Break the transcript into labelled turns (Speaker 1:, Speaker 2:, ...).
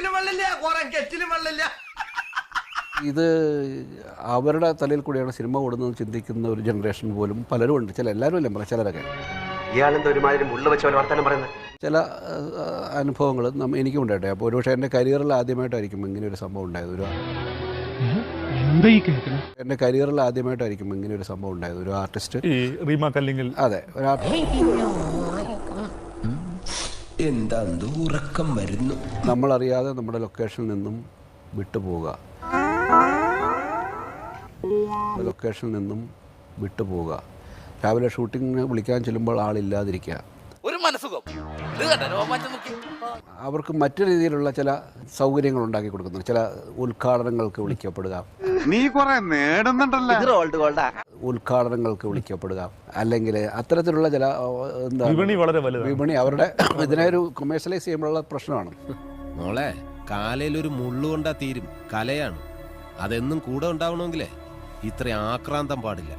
Speaker 1: അടുപ്പിലും വെള്ളമില്ല, കുറെ കെറ്റിലും വെള്ളമില്ല.
Speaker 2: ഇത് അവരുടെ തലയിൽ കൂടിയാണ് സിനിമ ഓടുന്നത് ചിന്തിക്കുന്ന ഒരു ജനറേഷൻ പോലും പലരും ഉണ്ട്. എല്ലാവരും അല്ല, ചിലരൊക്കെ.
Speaker 1: ഇയാളെന്താ ഒരുമാതിരി മുള്ള വെച്ച പോലെ വർത്താനം പറയുന്നത്?
Speaker 2: ചില അനുഭവങ്ങൾ എനിക്കും ഉണ്ടായിട്ടെ. അപ്പോൾ ഒരുപക്ഷെ എൻ്റെ കരിയറിൽ ആദ്യമായിട്ടായിരിക്കും ഇങ്ങനെ ഒരു സംഭവം ഉണ്ടായത്. എൻ്റെ കരിയറിൽ ആദ്യമായിട്ടായിരിക്കും ഇങ്ങനെ ഒരു സംഭവം ഉണ്ടായത്. ഒരു ആർട്ടിസ്റ്റ് അതെ,
Speaker 3: എന്താ ഉറക്കം വരുന്നു.
Speaker 2: നമ്മളറിയാതെ നമ്മുടെ ലൊക്കേഷനിൽ നിന്നും വിട്ടുപോവുക, രാവിലെ ഷൂട്ടിങ്ങിന് വിളിക്കാൻ ചെല്ലുമ്പോൾ ആളില്ലാതിരിക്കുക,
Speaker 4: ഒരു മനസുഖം.
Speaker 2: അവർക്ക് മറ്റു രീതിയിലുള്ള ചില സൗകര്യങ്ങൾ ഉണ്ടാക്കി കൊടുക്കുന്നു. ചില ഉദ്ഘാടനങ്ങൾക്ക് വിളിക്കപ്പെടുക,
Speaker 5: നീ കുറെ നേടുന്നുണ്ടല്ലോ,
Speaker 2: ഉദ്ഘാടനങ്ങൾക്ക് വിളിക്കപ്പെടുക, അല്ലെങ്കിൽ അത്തരത്തിലുള്ള ചില എന്താ വിപണി അവരുടെ ഇതിനെ ഒരു കൊമേഴ്സ്യലൈസ് ചെയ്യുമ്പോഴുള്ള പ്രശ്നമാണ്.
Speaker 3: മോളെ കാലയിലൊരു മുള്ളുകൊണ്ടാ തീരും, കലയാണ്. അതെന്നും കൂടെ ഉണ്ടാവണമെങ്കിലേ ഇത്ര ആക്രാന്തം പാടില്ല.